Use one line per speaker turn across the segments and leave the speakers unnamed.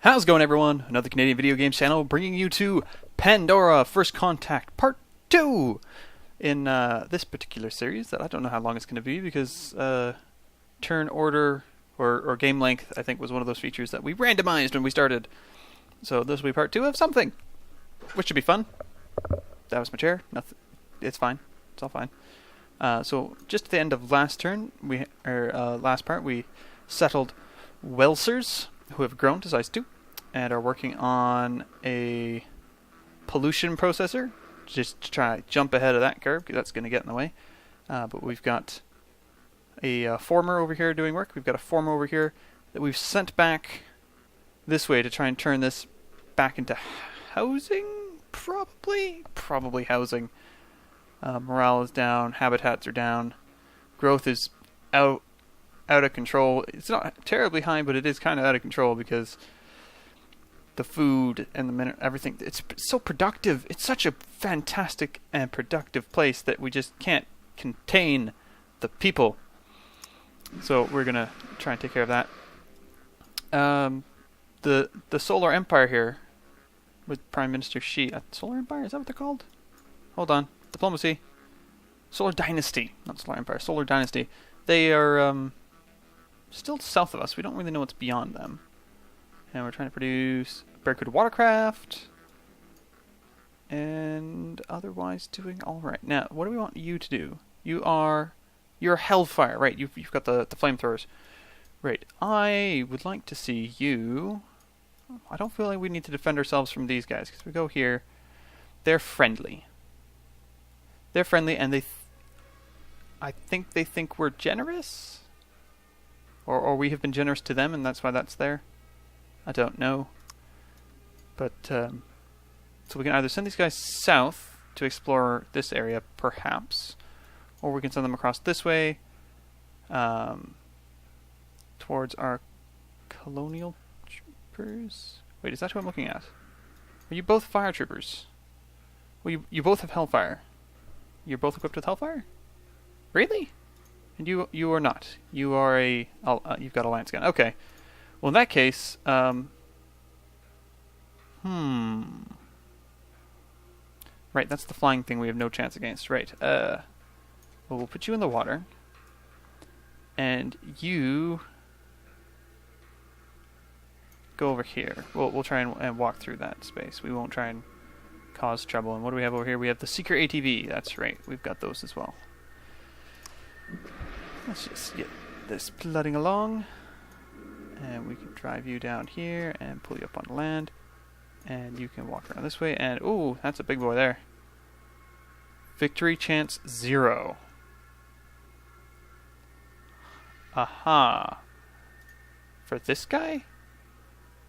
How's it going, everyone? Another Canadian video games channel bringing you to Pandora First Contact Part 2 in this particular series that I don't know how long it's going to be because turn order or game length I think was one of those features that we randomized when we started. So this will be Part 2 of something, which should be fun. That was my chair. Nothing. It's fine. It's all fine. So just at the end of last last part, we settled Welsers, who have grown to size 2 and are working on a pollution processor just to try to jump ahead of that curve because that's going to get in the way. But we've got a former over here doing work. We've got a former over here that we've sent back this way to try and turn this back into housing, probably housing. Morale is down, habitats are down, growth is out of control. It's not terribly high, but it is kind of out of control because the food and the everything, it's so productive. It's such a fantastic and productive place that we just can't contain the people. So we're going to try and take care of that. The Solar Empire here with Prime Minister Xi. Solar Empire? Is that what they're called? Hold on. Diplomacy. Solar Dynasty. Not Solar Empire. Solar Dynasty. They are still south of us. We don't really know what's beyond them. And we're trying to produce Barracuda Watercraft. And otherwise doing alright. Now, what do we want you to do? You're Hellfire, right? You've got the flamethrowers. Right. I would like to see you... I don't feel like we need to defend ourselves from these guys. Because we go here. They're friendly. They're friendly and I think they think we're generous? Or we have been generous to them and that's why that's there? I don't know. But, so we can either send these guys south to explore this area, perhaps. Or we can send them across this way. Towards our colonial troopers. Wait, is that who I'm looking at? Are you both fire troopers? Well, you both have Hellfire. You're both equipped with Hellfire? Really? And you are not. You are you've got a lance gun. Okay. Well, in that case, Right, that's the flying thing we have no chance against. Right. Well, we'll put you in the water. And you go over here. We'll try and walk through that space. We won't try and cause trouble. And what do we have over here? We have the Seeker ATV. That's right. We've got those as well. Let's just get this plodding along. And we can drive you down here and pull you up on land. And you can walk around this way. And, ooh, that's a big boy there. Victory chance 0. Aha. For this guy?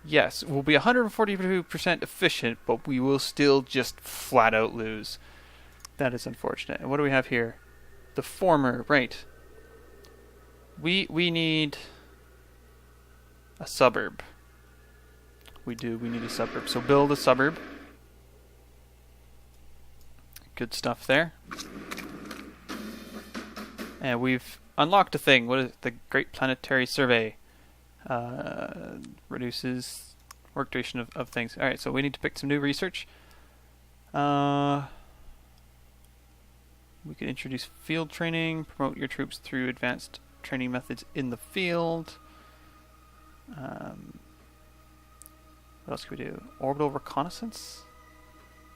Yes, we'll be 142% efficient, but we will still just flat out lose. That is unfortunate. And what do we have here? The former, right. We need a suburb. We need a suburb. So build a suburb. Good stuff there. And we've unlocked a thing. What is it? The Great Planetary Survey. Reduces work duration of things. Alright, so we need to pick some new research. We could introduce field training, promote your troops through advanced training methods in the field. What else can we do? Orbital reconnaissance.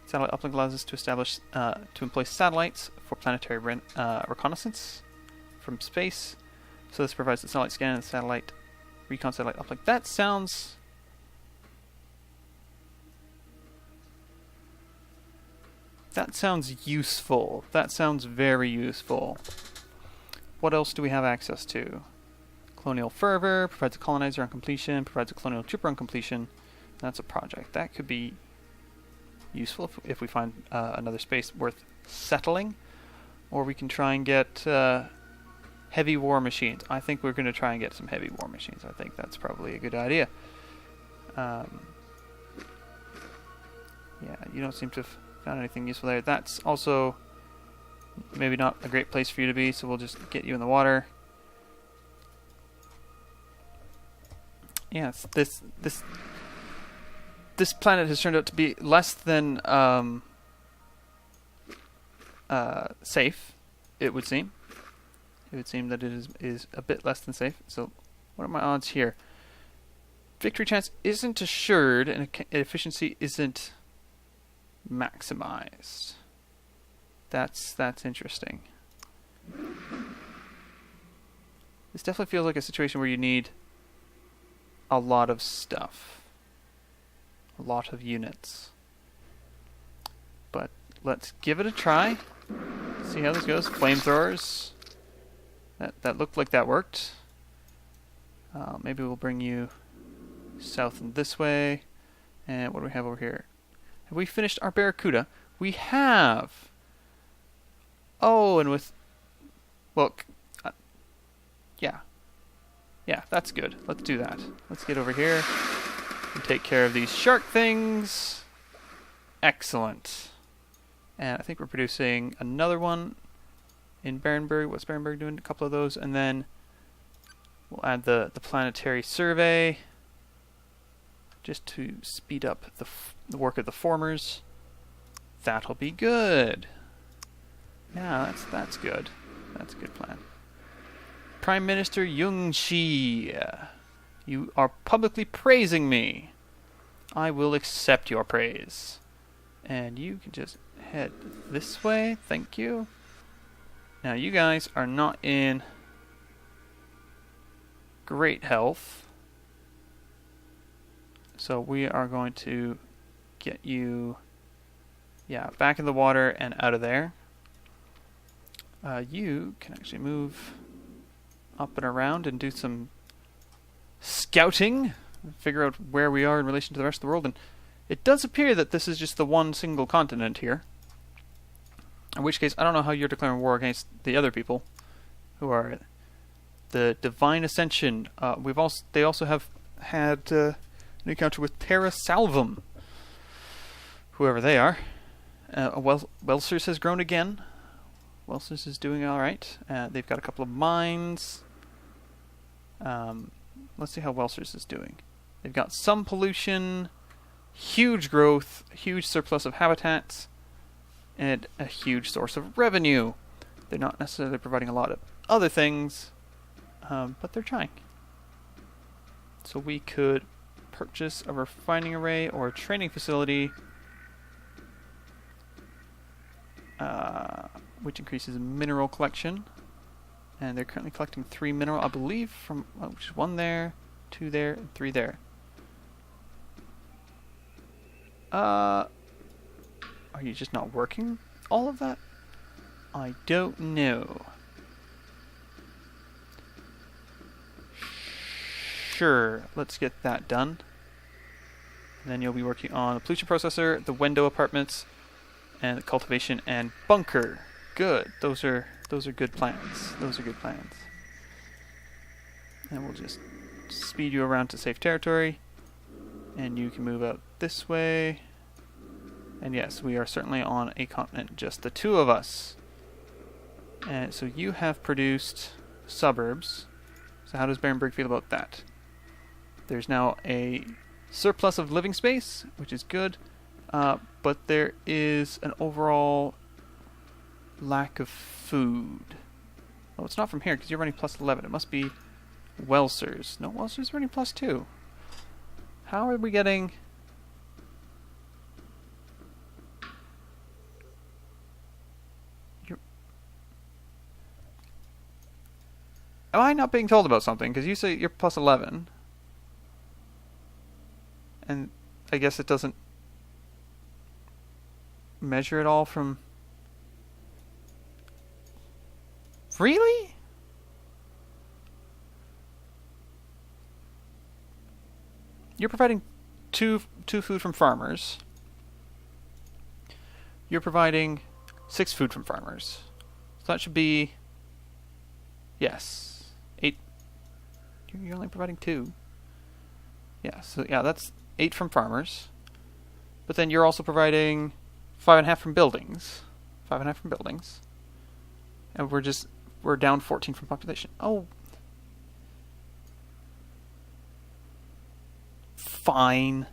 Satellite uplink allows us to establish, to employ satellites for planetary reconnaissance from space. So this provides the satellite scan and satellite recon satellite uplink. That sounds useful. That sounds very useful. What else do we have access to? Colonial Fervor provides a colonizer on completion, provides a colonial trooper on completion. That's a project. That could be useful if we find another space worth settling. Or we can try and get heavy war machines. I think we're going to try and get some heavy war machines. I think that's probably a good idea. Yeah, you don't seem to have found anything useful there. That's also maybe not a great place for you to be, so we'll just get you in the water. Yes, this this planet has turned out to be less than safe, it would seem. It would seem that it is a bit less than safe. So what are my odds here? Victory chance isn't assured, and efficiency isn't maximized. That's interesting. This definitely feels like a situation where you need a lot of stuff. A lot of units. But let's give it a try. See how this goes. Flamethrowers. That looked like that worked. Maybe we'll bring you south and this way. And what do we have over here? Have we finished our Barracuda? We have! Oh, and with... Well, yeah. Yeah, that's good. Let's do that. Let's get over here and take care of these shark things. Excellent. And I think we're producing another one in Barenberg. What's Barenberg doing? A couple of those. And then we'll add the planetary survey just to speed up the work of the formers. That'll be good. Yeah, that's good. That's a good plan. Prime Minister Jung-Shi, you are publicly praising me. I will accept your praise. And you can just head this way. Thank you. Now, you guys are not in great health. So we are going to get you, back in the water and out of there. You can actually move up and around and do some scouting, figure out where we are in relation to the rest of the world. And it does appear that this is just the one single continent here. In which case, I don't know how you're declaring war against the other people, who are the Divine Ascension. They also have had an encounter with Terra Salvum, whoever they are. Welsers has grown again. Welsers is doing all right. They've got a couple of mines. Let's see how Welsers is doing. They've got some pollution, huge growth, huge surplus of habitats, and a huge source of revenue. They're not necessarily providing a lot of other things, but they're trying. So we could purchase a refining array or a training facility, which increases mineral collection. And they're currently collecting 3 mineral, I believe, from which is 1 there, 2 there, and 3 there. Are you just not working all of that? I don't know. Sure, let's get that done. And then you'll be working on the pollution processor, the window apartments, and the cultivation and bunker. Good. Those are good plans. Those are good plans. And we'll just speed you around to safe territory. And you can move out this way. And yes, we are certainly on a continent, just the two of us. And so you have produced suburbs. So how does Barenberg feel about that? There's now a surplus of living space, which is good. But there is an overall lack of food. Oh, it's not from here, because you're running plus 11. It must be Welsers. No, Welsers running plus 2. How are we getting... Am I not being told about something? Because you say you're plus 11. And I guess it doesn't measure it all from... Really? You're providing two food from farmers. You're providing 6 food from farmers. So that should be... Yes. 8. You're only providing 2. Yeah, so yeah, that's 8 from farmers. But then you're also providing 5.5 from buildings. 5.5 from buildings. And we're down 14 from population. Oh. Fine.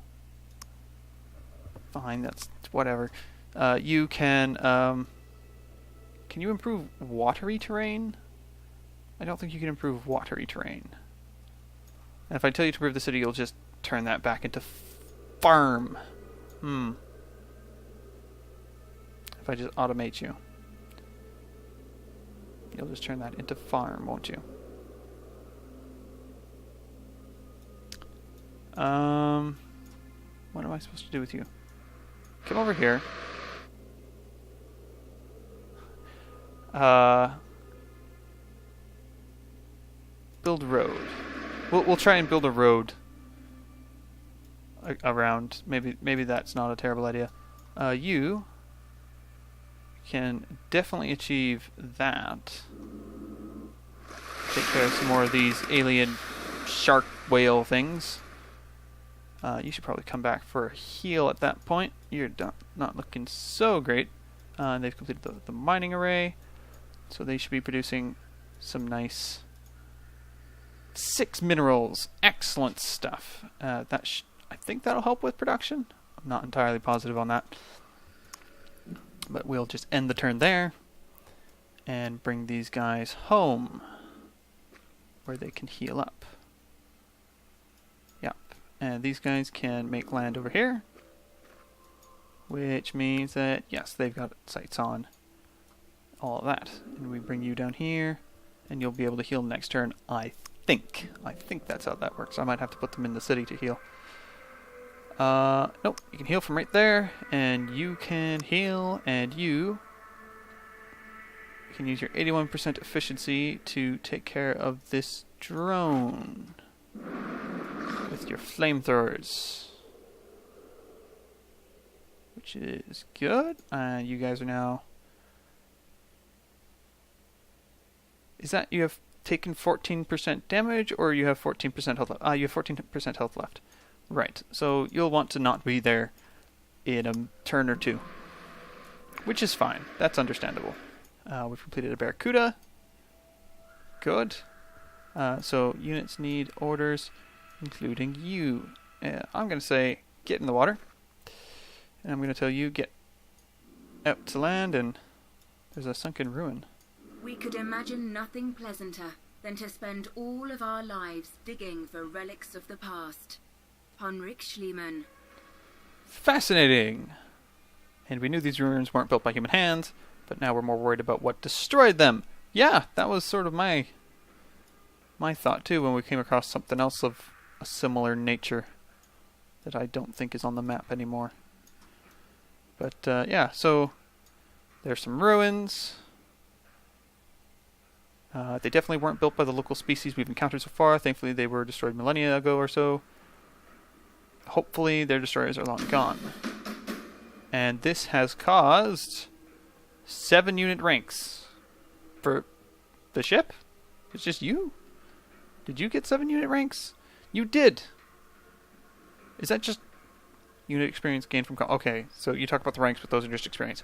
fine. That's whatever. You can you improve watery terrain? I don't think you can improve watery terrain. And if I tell you to improve the city, you'll just turn that back into farm. If I just automate you, you'll just turn that into farm, won't you? What am I supposed to do with you? Come over here. Build road. We'll try and build a road around. Maybe that's not a terrible idea. You can definitely achieve that. Take care of some more of these alien shark whale things. You should probably come back for a heal at that point. You're not looking so great. They've completed the mining array, so they should be producing some nice 6 minerals. Excellent stuff. I think that'll help with production. I'm not entirely positive on that. But we'll just end the turn there and bring these guys home where they can heal up. Yep. And these guys can make land over here, which means that, yes, they've got sights on all of that. And we bring you down here, and you'll be able to heal next turn, I think. I think that's how that works. I might have to put them in the city to heal. Nope, you can heal from right there, and you can heal, and you can use your 81% efficiency to take care of this drone with your flamethrowers, which is good. And you guys are now... Is that you have taken 14% damage, or you have 14% health left? You have 14% health left. Right, so you'll want to not be there in a turn or two, which is fine. That's understandable. We've completed a Barracuda. Good. So units need orders, including you. I'm going to say, get in the water. And I'm going to tell you, get out to land, and there's a sunken ruin.
We could imagine nothing pleasanter than to spend all of our lives digging for relics of the past. Heinrich Schliemann.
Fascinating! And we knew these ruins weren't built by human hands, but now we're more worried about what destroyed them. Yeah, that was sort of my thought too when we came across something else of a similar nature that I don't think is on the map anymore. But yeah, so there's some ruins. They definitely weren't built by the local species we've encountered so far. Thankfully they were destroyed millennia ago or so. Hopefully their destroyers are long gone. And this has caused 7 unit ranks for the ship? It's just you? Did you get 7 unit ranks? You did! Is that just unit experience gained from... Okay, so you talk about the ranks, but those are just experience.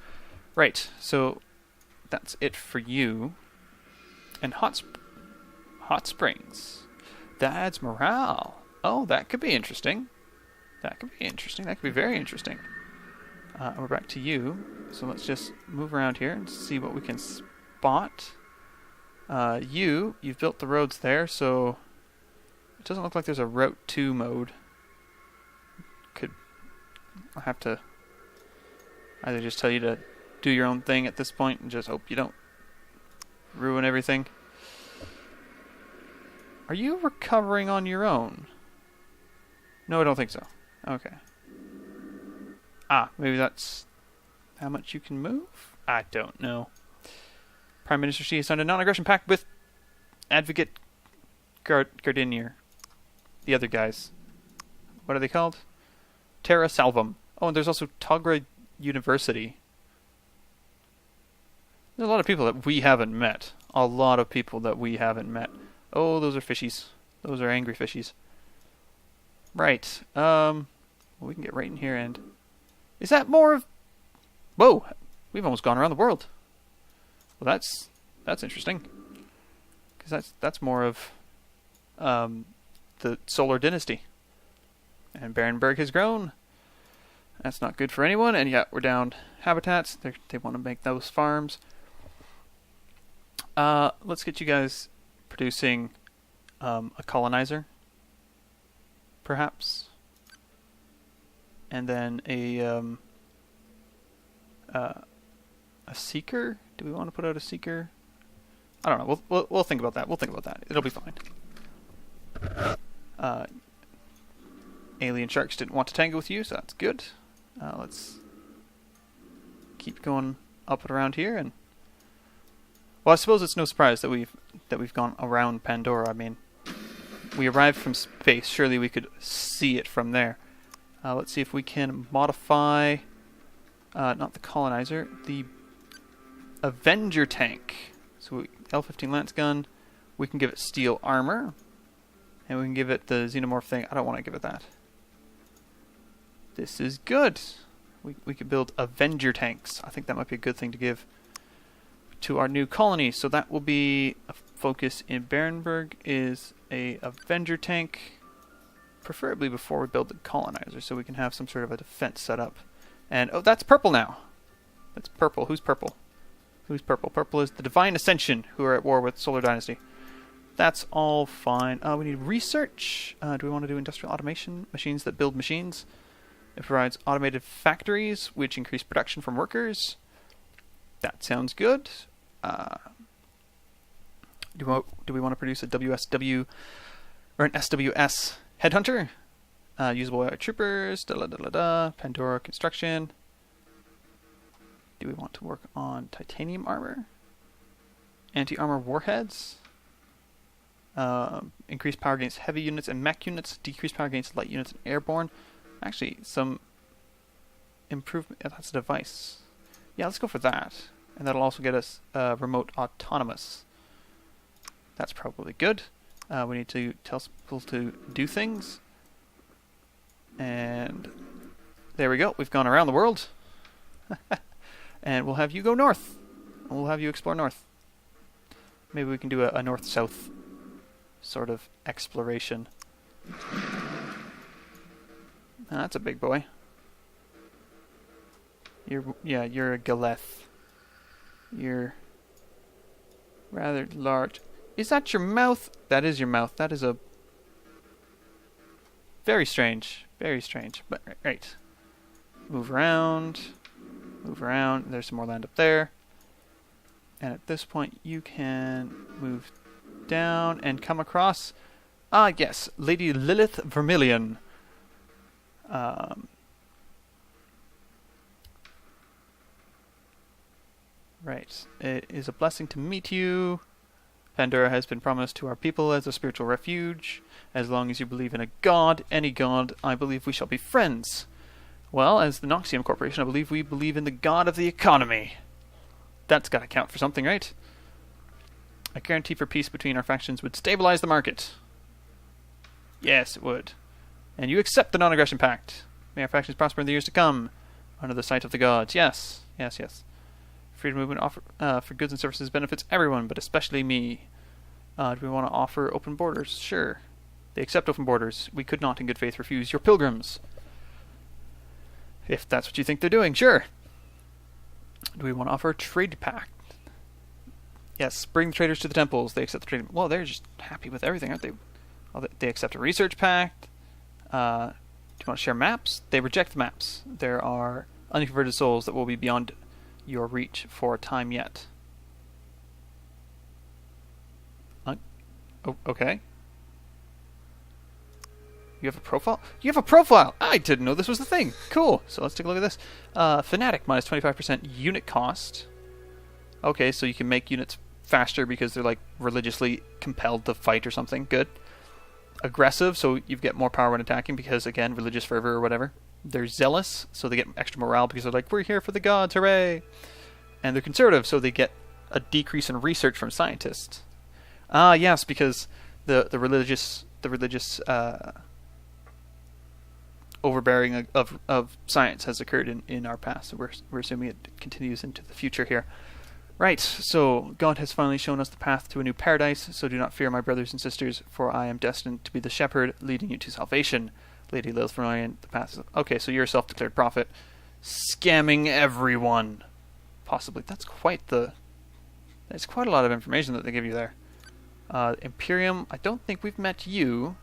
Right, so that's it for you. And hot springs. That adds morale. Oh, that could be interesting. That could be interesting. That could be very interesting. We're back to you. So let's just move around here and see what we can spot. You've built the roads there, so it doesn't look like there's a Route 2 mode. I'll have to either just tell you to do your own thing at this point and just hope you don't ruin everything. Are you recovering on your own? No, I don't think so. Okay. Maybe that's how much you can move? I don't know. Prime Minister Xi has signed a non-aggression pact with Advocate Gardinier. The other guys. What are they called? Terra Salvum. Oh, and there's also Togra University. There's a lot of people that we haven't met. A lot of people that we haven't met. Oh, those are fishies. Those are angry fishies. Right. Well, we can get right in here and... Is that more of... Whoa! We've almost gone around the world. Well, that's interesting. Because that's more of the Solar Dynasty. And Barenberg has grown. That's not good for anyone. And yeah, we're down habitats. They want to make those farms. Let's get you guys producing a colonizer, perhaps, and then a seeker. Do we want to put out a seeker? I don't know. We'll think about that. We'll think about that. It'll be fine. Alien sharks didn't want to tangle with you, so that's good. Let's keep going up and around here, and well, I suppose it's no surprise that we've gone around Pandora. I mean, we arrived from space. Surely we could see it from there. Let's see if we can modify, not the colonizer, the Avenger tank. So L-15 lance gun. We can give it steel armor, and we can give it the xenomorph thing. I don't want to give it that. This is good. We could build Avenger tanks. I think that might be a good thing to give to our new colony. So that will be a focus in Barenberg, is a Avenger tank, preferably before we build the colonizer, so we can have some sort of a defense set up. And oh, that's purple now. That's purple. Who's purple? Who's purple? Purple is the Divine Ascension, who are at war with Solar Dynasty. That's all fine. We need research. Do we want to do industrial automation? Machines that build machines. It provides automated factories, which increase production from workers. That sounds good. Do we want to produce a WSW or an SWS headhunter? Usable by troopers. Pandora construction. Do we want to work on titanium armor? Anti-armor warheads. Increased power against heavy units and mech units. Decreased power against light units and airborne. Actually, some improvement. Yeah, that's a device. Yeah, let's go for that. And that'll also get us remote autonomous. That's probably good. We need to tell people to do things. And there we go. We've gone around the world. And we'll have you go north. And we'll have you explore north. Maybe we can do a north-south sort of exploration. That's a big boy. You're a Galeth. You're rather large. Is that your mouth? That is your mouth. That is a very strange. Very strange. But right. Move around. Move around. There's some more land up there. And at this point you can move down and come across yes, Lady Lilith Vermilion. Right. It is a blessing to meet you. Pandora has been promised to our people as a spiritual refuge. As long as you believe in a god, any god, I believe we shall be friends. Well, as the Noxium Corporation, I believe we believe in the god of the economy. That's got to count for something, right? A guarantee for peace between our factions would stabilize the market. Yes, it would. And you accept the non-aggression pact. May our factions prosper in the years to come. Under the sight of the gods. Yes. Yes, yes. Freedom movement offer, for goods and services benefits everyone, but especially me. Do we want to offer open borders? Sure. They accept open borders. We could not in good faith refuse your pilgrims. If that's what you think they're doing, sure. Do we want to offer a trade pact? Yes, bring the traders to the temples. They accept the trade. Well, they're just happy with everything, aren't they? Well, they accept a research pact. Do you want to share maps? They reject the maps. There are unconverted souls that will be beyond your reach for a time yet. Okay. You have a profile? You have a profile! I didn't know this was the thing. Cool. So let's take a look at this. Fanatic minus 25% unit cost. Okay, so you can make units faster because they're like religiously compelled to fight or something. Good. Aggressive, so you get more power when attacking because, again, religious fervor or whatever. They're zealous, so they get extra morale because they're like, we're here for the gods, hooray! And they're conservative, so they get a decrease in research from scientists. Yes, because the religious overbearing of science has occurred in our past, so we're assuming it continues into the future here. Right, so God has finally shown us the path to a new paradise, so do not fear, my brothers and sisters, for I am destined to be the shepherd leading you to salvation. Lady Lilith from the past. Okay, so you're a self-declared prophet. Scamming everyone. Possibly. That's quite a lot of information that they give you there. Imperium, I don't think we've met you.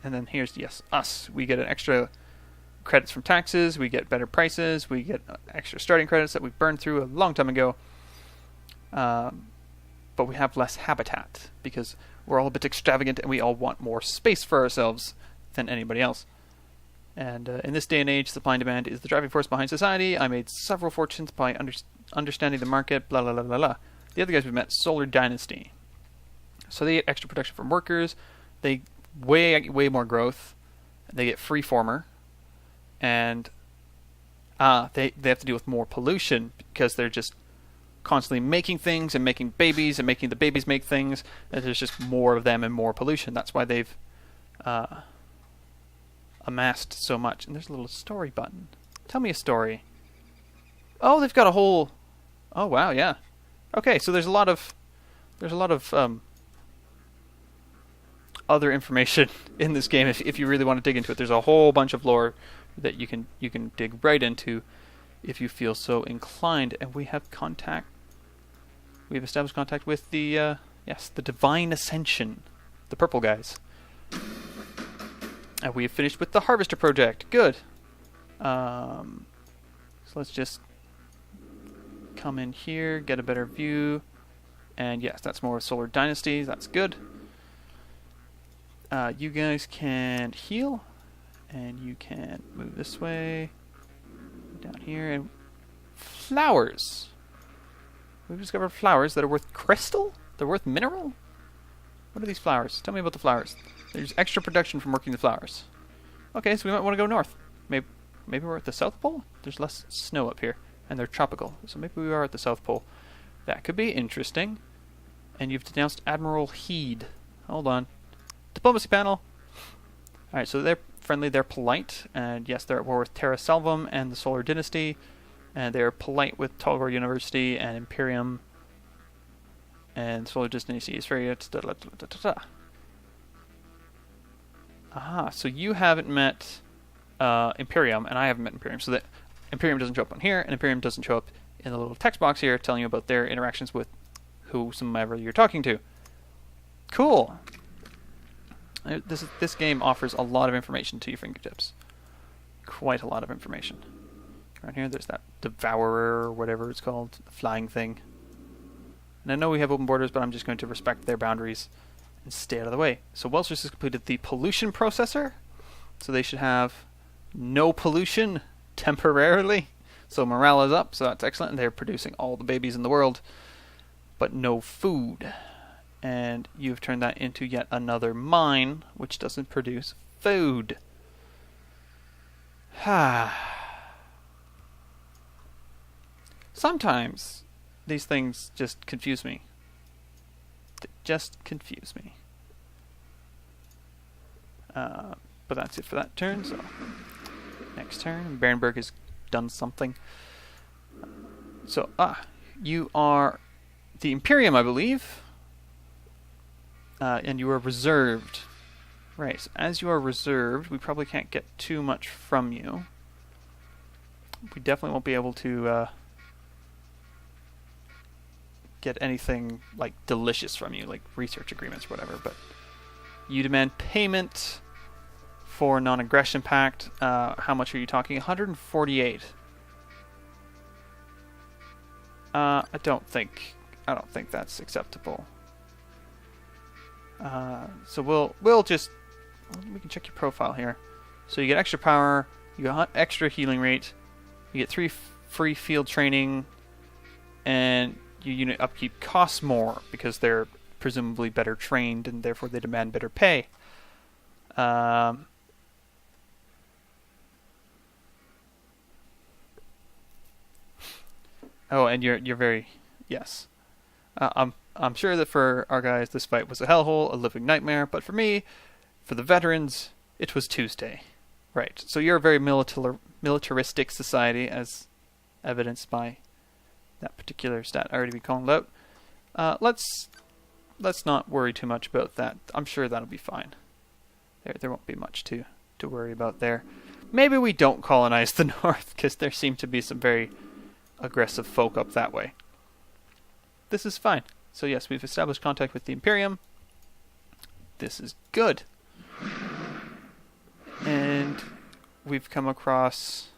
And then here's, yes, us. We get an extra credits from taxes, we get better prices, we get extra starting credits that we burned through a long time ago. But we have less habitat, because we're all a bit extravagant and we all want more space for ourselves than anybody else. And in this day and age, supply and demand is the driving force behind society. I made several fortunes by understanding the market, blah, blah, blah, blah, blah. The other guys we met, Solar Dynasty. So they get extra production from workers. They way more growth. They get freeformer. And they have to deal with more pollution because they're just constantly making things and making babies and making the babies make things. And there's just more of them and more pollution. That's why they've amassed so much. And there's a little story button. Tell me a story. Oh, they've got a whole... Oh, wow, yeah. Okay, so there's a lot of other information in this game if you really want to dig into it. There's a whole bunch of lore that you can dig right into if you feel so inclined. And we have contact. We've established contact with the the Divine Ascension, the purple guys. And we have finished with the Harvester project. Good. So let's just come in here, get a better view. And yes, that's more Solar Dynasty. That's good. You guys can heal. And you can move this way. Down here. And flowers. We've discovered flowers that are worth crystal? They're worth mineral? What are these flowers? Tell me about the flowers. There's extra production from working the flowers. Okay, so we might want to go north. Maybe we're at the South Pole? There's less snow up here. And they're tropical. So maybe we are at the South Pole. That could be interesting. And you've denounced Admiral Heed. Hold on. Diplomacy panel. Alright, so they're friendly, they're polite. And yes, they're at war with Terra Salvum and the Solar Dynasty. And they're polite with Tolgor University and Imperium. And Solar Dynasty is very... Aha, so you haven't met Imperium, and I haven't met Imperium. So that Imperium doesn't show up on here, and Imperium doesn't show up in the little text box here telling you about their interactions with whosoever you're talking to. Cool. This game offers a lot of information to your fingertips. Quite a lot of information. Around here, there's that Devourer, or whatever it's called, the flying thing. And I know we have open borders, but I'm just going to respect their boundaries and stay out of the way. So Welsers has completed the pollution processor. So they should have no pollution temporarily. So morale is up, so that's excellent. And they're producing all the babies in the world, but no food. And you've turned that into yet another mine, which doesn't produce food. Sometimes these things just confuse me. They just confuse me. But that's it for that turn, so next turn. Barenberg has done something. So, you are the Imperium, I believe. And you are reserved. Right, so as you are reserved, we probably can't get too much from you. We definitely won't be able to get anything like delicious from you, like research agreements or whatever, but you demand payment for non-aggression pact. How much are you talking? 148. I don't think that's acceptable. So we'll just... We can check your profile here. So you get extra power, you get extra healing rate, you get 3 free field training, and your unit upkeep costs more because they're presumably better trained and therefore they demand better pay. Oh, and you're very... Yes. I'm sure that for our guys this fight was a hellhole, a living nightmare, but for me, for the veterans, it was Tuesday. Right, so you're a very militaristic society, as evidenced by that particular stat already be called out. Let's not worry too much about that. I'm sure that'll be fine. There won't be much to to worry about there. Maybe we don't colonize the north, because there seem to be some very aggressive folk up that way. This is fine. So yes, we've established contact with the Imperium. This is good. And we've come across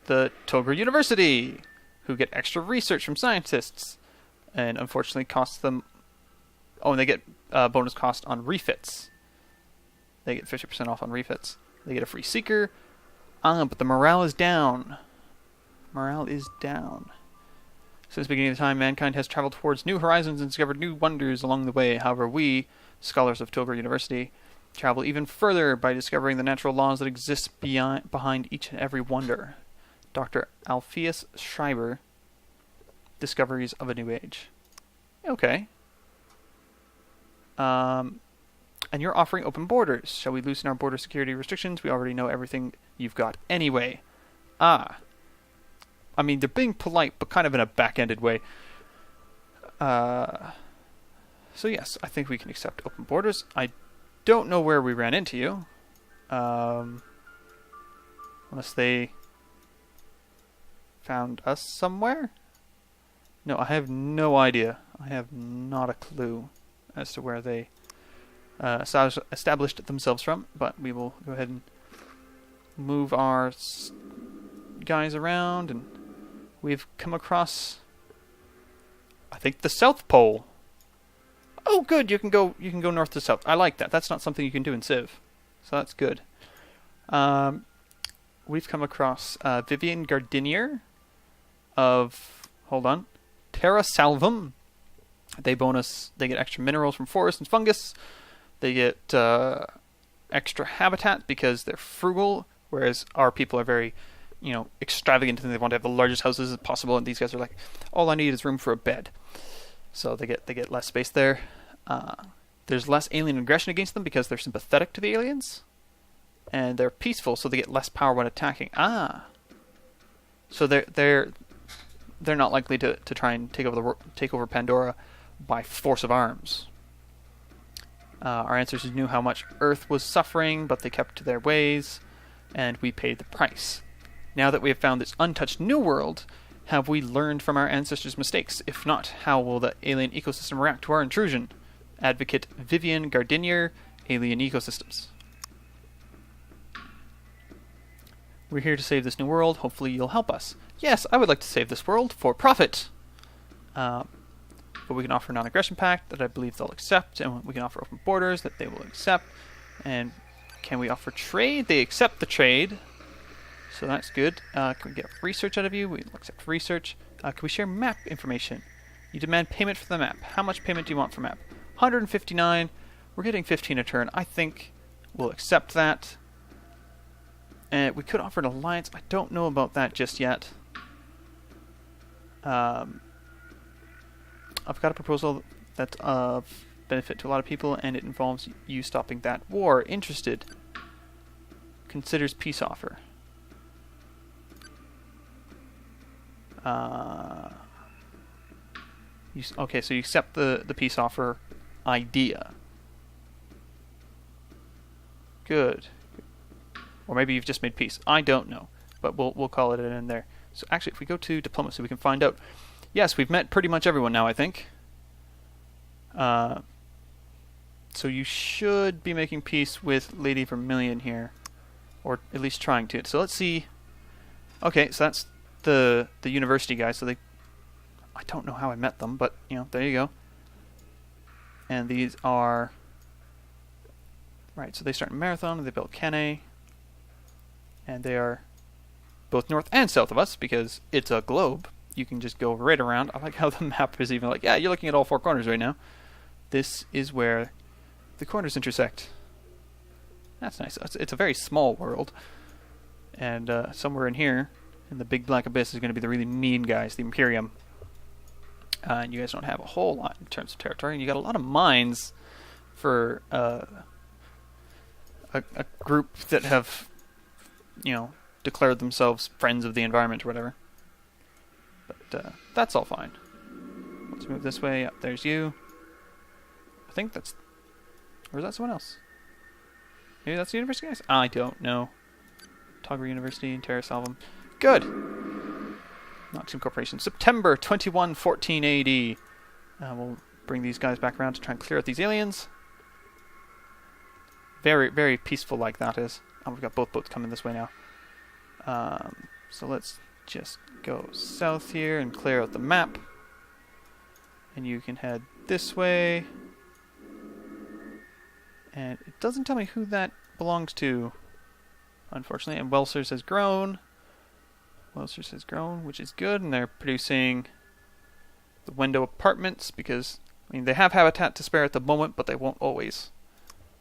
the Togra University, who get extra research from scientists, and unfortunately costs them... Oh, and they get bonus cost on refits. They get 50% off on refits. They get a free seeker. But the morale is down. Morale is down. Since the beginning of time, mankind has traveled towards new horizons and discovered new wonders along the way. However, we, scholars of Togra University, travel even further by discovering the natural laws that exist behind each and every wonder. Dr. Alpheus Schreiber, Discoveries of a New Age. Okay. And you're offering open borders. Shall we loosen our border security restrictions? We already know everything you've got anyway. I mean, they're being polite, but kind of in a back-ended way. So yes, I think we can accept open borders. I don't know where we ran into you. Unless they found us somewhere? No, I have no idea. I have not a clue as to where they established themselves from, but we will go ahead and move our guys around, and we've come across, I think, the South Pole. Oh, good. You can go north to south. I like that. That's not something you can do in Civ, so that's good. We've come across Vivian Gardinier of, hold on, Terra Salvum. They get extra minerals from forests and fungus. They get extra habitat because they're frugal, whereas our people are very, extravagant, and they want to have the largest houses as possible. And these guys are like, all I need is room for a bed. So they get less space there. There's less alien aggression against them because they're sympathetic to the aliens, and they're peaceful, so they get less power when attacking. So they're not likely to try and take over Pandora by force of arms. Our ancestors knew how much Earth was suffering, but they kept to their ways, and we paid the price. Now that we have found this untouched new world, have we learned from our ancestors' mistakes? If not, how will the alien ecosystem react to our intrusion? Advocate Vivian Gardinier, Alien Ecosystems. We're here to save this new world. Hopefully you'll help us. Yes, I would like to save this world for profit. But we can offer a non-aggression pact that I believe they'll accept, and we can offer open borders that they will accept. And can we offer trade? They accept the trade, so that's good. Can we get research out of you? We'll accept research. Can we share map information? You demand payment for the map. How much payment do you want for map? 159. We're getting 15 a turn. I think we'll accept that. And we could offer an alliance. I don't know about that just yet. I've got a proposal that's of benefit to a lot of people, and it involves you stopping that war. Interested. Considers peace offer. Okay, so you accept the peace offer idea. Good. Or maybe you've just made peace. I don't know, but we'll call it in there. So actually, if we go to diplomacy, we can find out. Yes, we've met pretty much everyone now, I think. So you should be making peace with Lady Vermilion here, or at least trying to. So let's see. Okay, so that's the university guys. So I don't know how I met them, but there you go. And these are right. So they start in Marathon. They built Kenne, and they are both north and south of us because it's a globe. You can just go right around. I like how the map is even like, yeah, you're looking at all four corners right now. This is where the corners intersect. That's nice. It's a very small world. And somewhere in here, in the big black abyss, is going to be the really mean guys, the Imperium. And you guys don't have a whole lot in terms of territory. And you got a lot of mines for a group that have, declared themselves friends of the environment or whatever. But that's all fine. Let's move this way. Up there's you. I think that's... Or is that someone else? Maybe that's the university guys? I don't know. Togger University, Terra Salvum. Good! Noxium Corporation. September 21, 1480. We'll bring these guys back around to try and clear out these aliens. Very, very peaceful like that is. Oh, we've got both boats coming this way now. So let's just go south here and clear out the map. And you can head this way. And it doesn't tell me who that belongs to, unfortunately. And Welsers has grown. Welsers has grown, which is good. And they're producing the window apartments because, I mean, they have habitat to spare at the moment, but they won't always.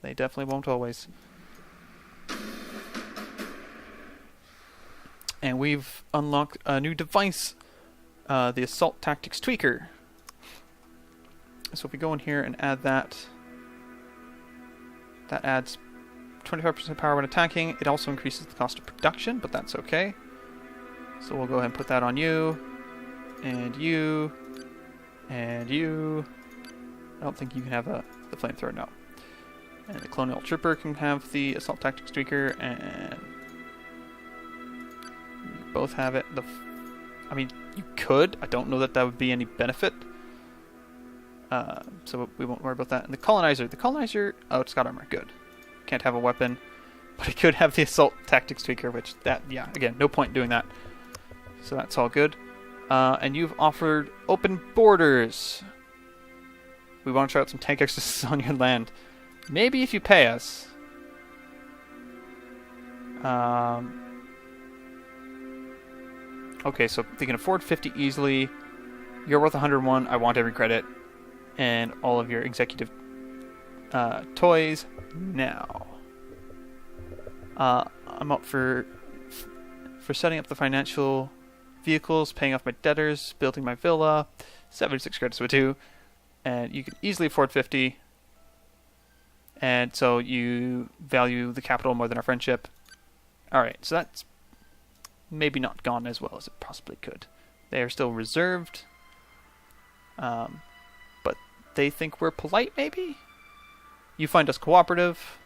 They definitely won't always. And we've unlocked a new device, the Assault Tactics Tweaker. So if we go in here and add that, that adds 25% power when attacking. It also increases the cost of production, but that's okay. So we'll go ahead and put that on you, and you, and you. I don't think you can have the flamethrower, no. And the Colonial Trooper can have the Assault Tactics Tweaker, and you both have it. I mean, you could. I don't know that that would be any benefit. So we won't worry about that. And the Colonizer, oh, it's got armor, good. Can't have a weapon, but it could have the Assault Tactics Tweaker, which yeah, again, no point in doing that. So that's all good. And you've offered open borders. We want to try out some tank exercises on your land. Maybe if you pay us. Okay, so they can afford 50 easily. You're worth 101. I want every credit. And all of your executive toys now. I'm up for setting up the financial vehicles, paying off my debtors, building my villa. 76 credits with 2. And you can easily afford 50. And so you value the capital more than our friendship. Alright, so that's maybe not gone as well as it possibly could. They are still reserved. But they think we're polite, maybe? You find us cooperative.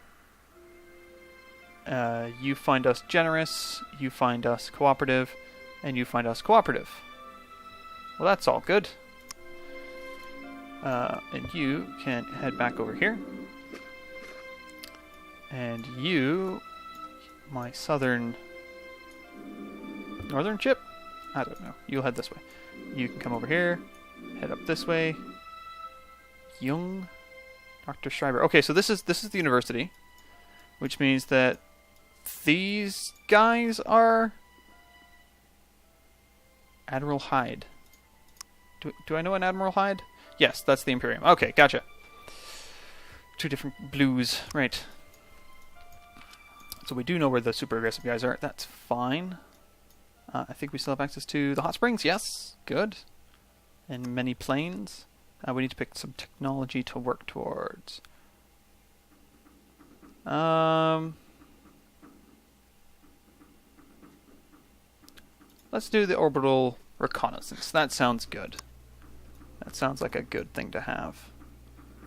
You find us generous. You find us cooperative. And you find us cooperative. Well, that's all good. And you can head back over here. And you, my northern ship? I don't know. You'll head this way. You can come over here, head up this way. Jung, Dr. Schreiber. Okay, so this is the university, which means that these guys are Admiral Hyde. Do I know an Admiral Hyde? Yes, that's the Imperium. Okay, gotcha. Two different blues, right. So we do know where the super aggressive guys are. That's fine. I think we still have access to the hot springs. Yes, good. And many planes. We need to pick some technology to work towards. Let's do the orbital reconnaissance. That sounds good. That sounds like a good thing to have.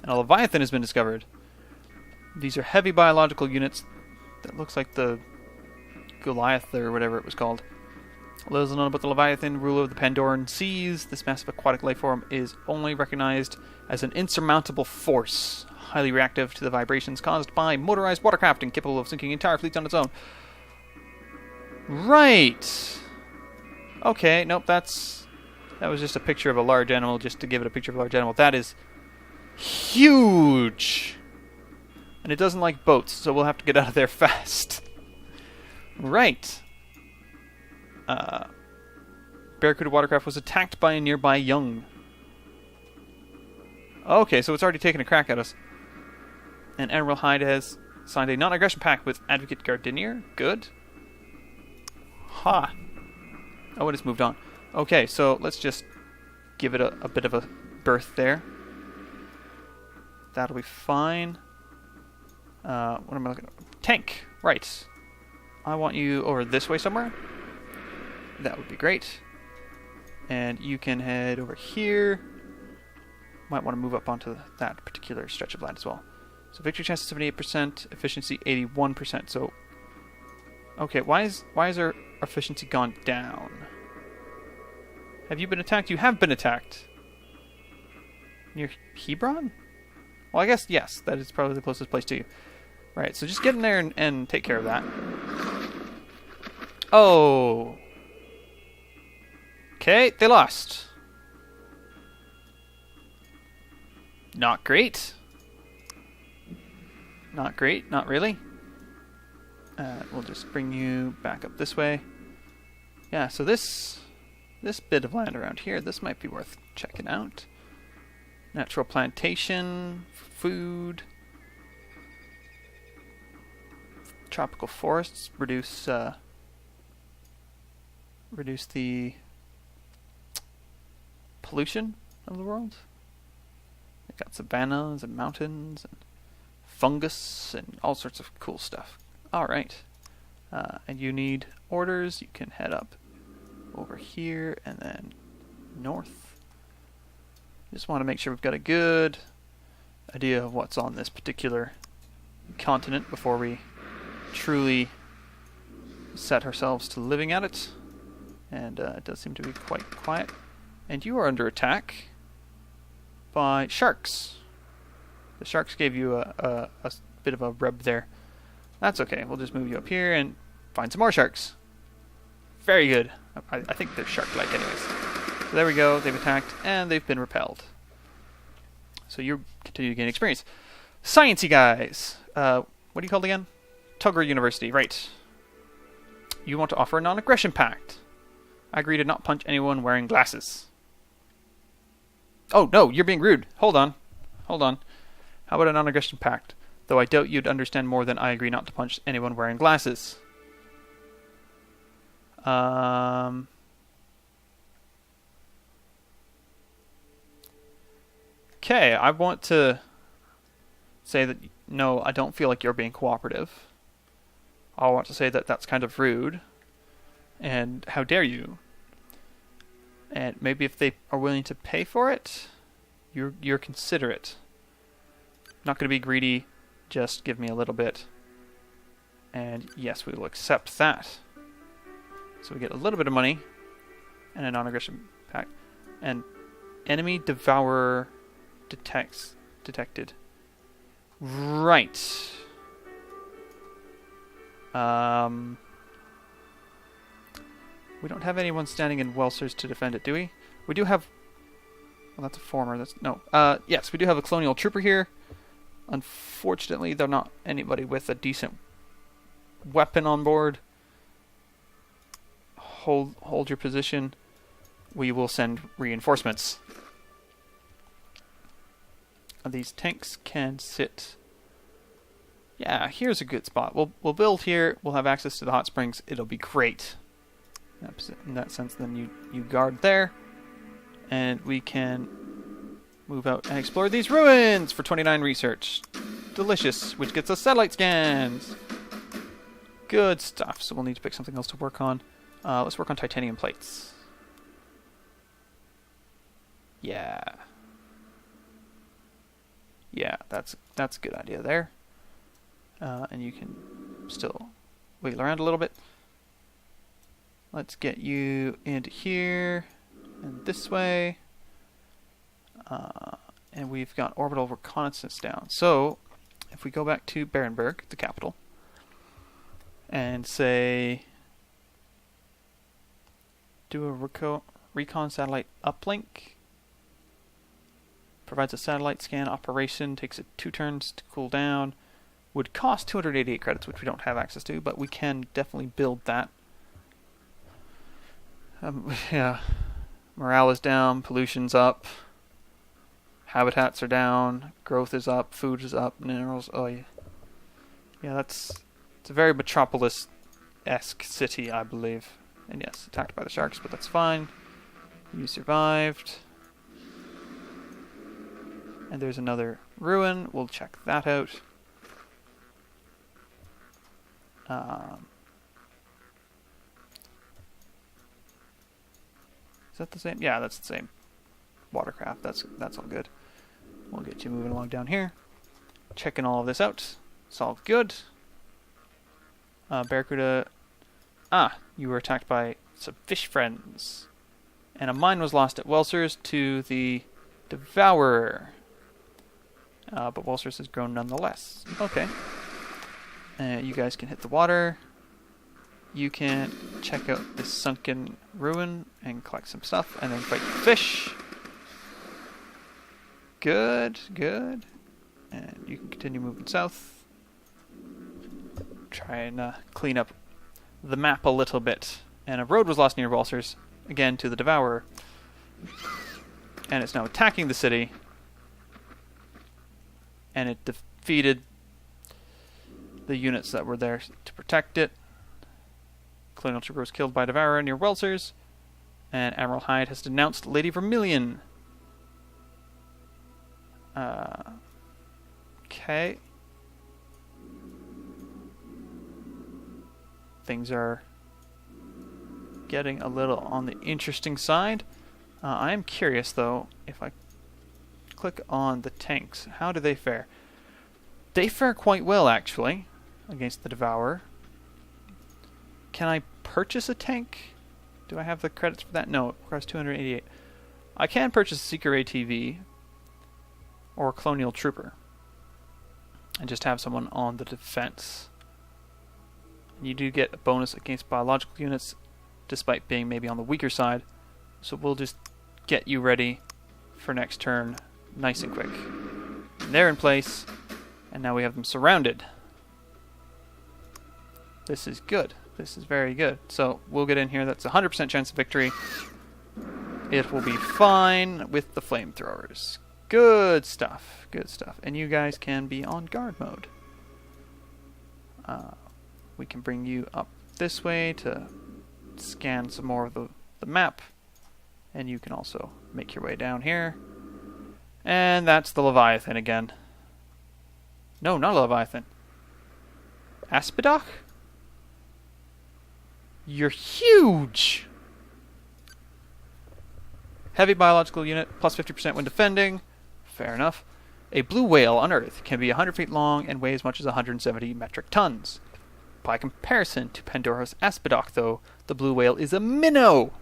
And a Leviathan has been discovered. These are heavy biological units. That looks like the Goliath or whatever it was called. Little known about the Leviathan, ruler of the Pandoran seas. This massive aquatic life form is only recognized as an insurmountable force, highly reactive to the vibrations caused by motorized watercraft and capable of sinking entire fleets on its own. Right. Okay, nope, that was just a picture of a large animal, just to give it a picture of a large animal. That is huge! And it doesn't like boats, so we'll have to get out of there fast. Right. Barracuda watercraft was attacked by a nearby Young. Okay, so it's already taken a crack at us. And Admiral Hyde has signed a non-aggression pact with Advocate Gardinier. Good. Ha. Oh, it has moved on. Okay, so let's just give it a bit of a berth there. That'll be fine. What am I looking at? Tank! Right. I want you over this way somewhere. That would be great. And you can head over here. Might want to move up onto that particular stretch of land as well. So victory chance 78%, efficiency 81%. So, okay, why is our efficiency gone down? Have you been attacked? You have been attacked. Near Hebron? Well, I guess, yes, that is probably the closest place to you. Right, so just get in there and take care of that. Oh. Okay, they lost. Not great. Not great, not really. We'll just bring you back up this way. Yeah, so this bit of land around here, this might be worth checking out. Natural plantation, food, tropical forests, reduce the pollution of the world. They've got savannas and mountains and fungus and all sorts of cool stuff. Alright. And you need orders. You can head up over here and then north. Just want to make sure we've got a good idea of what's on this particular continent before we truly set ourselves to living at it. And it does seem to be quite quiet. And you are under attack by sharks. The sharks gave you a bit of a rub there. That's okay. We'll just move you up here and find some more sharks. Very good. I think they're shark-like anyways. So there we go. They've attacked and they've been repelled. So you continue to gain experience. Sciencey guys. What are you called again? Tugger University. Right. You want to offer a non-aggression pact. I agree to not punch anyone wearing glasses. Oh, no. You're being rude. Hold on. Hold on. How about a non-aggression pact? Though I doubt you'd understand more than I agree not to punch anyone wearing glasses. Okay, I want to say that, no, I don't feel like you're being cooperative. I want to say that that's kind of rude. And how dare you? And maybe if they are willing to pay for it, you're considerate. Not going to be greedy, just give me a little bit. And yes, we will accept that. So we get a little bit of money and a non-aggression pact. And enemy devourer detected. Right. We don't have anyone standing in Welsers to defend it, do we? We do have... Well, that's a former. That's no. Yes, we do have a colonial trooper here. Unfortunately, they're not anybody with a decent weapon on board. Hold your position. We will send reinforcements. These tanks can sit... Yeah, here's a good spot. We'll build here. We'll have access to the hot springs. It'll be great. In that sense, then you guard there. And we can move out and explore these ruins for 29 research. Delicious, which gets us satellite scans. Good stuff. So we'll need to pick something else to work on. Let's work on titanium plates. Yeah. Yeah, that's a good idea there. And you can still wiggle around a little bit. Let's get you into here and this way. And we've got orbital reconnaissance down. So if we go back to Barenberg, the capital, and say do a recon satellite uplink, provides a satellite scan operation, takes it 2 turns to cool down, would cost 288 credits, which we don't have access to, but we can definitely build that. Yeah, morale is down, pollution's up, habitats are down, growth is up, food is up, minerals. Oh yeah, yeah. It's a very metropolis-esque city, I believe. And yes, attacked by the sharks, but that's fine. You survived. And there's another ruin. We'll check that out. Is that the same? Yeah, that's the same. Watercraft. That's all good. We'll get you moving along down here. checking all of this out. It's all good. Barracuda. You were attacked by some fish friends. And a mine was lost at Welsers to the Devourer. But Welsers has grown nonetheless. Okay. You guys can hit the water. You can check out this sunken ruin and collect some stuff, and then fight the fish. Good, good. And you can continue moving south. Try and clean up the map a little bit. And a road was lost near Welsers, again to the Devourer. And it's now attacking the city. And it defeated the units that were there to protect it. Colonial trooper was killed by Devourer near Welsers. And Admiral Hyde has denounced Lady Vermilion. Okay. Things are getting a little on the interesting side. I am curious, though, if I click on the tanks, how do they fare? They fare quite well, actually, against the Devourer. Can I purchase a tank? Do I have the credits for that? No, it requires 288. I can purchase a Seeker ATV or a Colonial Trooper and just have someone on the defense. And you do get a bonus against biological units, despite being maybe on the weaker side. So we'll just get you ready for next turn nice and quick. And they're in place, and now we have them surrounded. This is good. This is very good. So we'll get in here. That's a 100% chance of victory. It will be fine with the flamethrowers. Good stuff. Good stuff. And you guys can be on guard mode. We can bring you up this way to scan some more of the map. And you can also make your way down here. And that's the Leviathan again. No, not a Leviathan. Aspidoc? You're huge! Heavy biological unit, plus 50% when defending. Fair enough. A blue whale on Earth can be 100 feet long and weigh as much as 170 metric tons. By comparison to Pandora's Aspidoc, though, the blue whale is a minnow!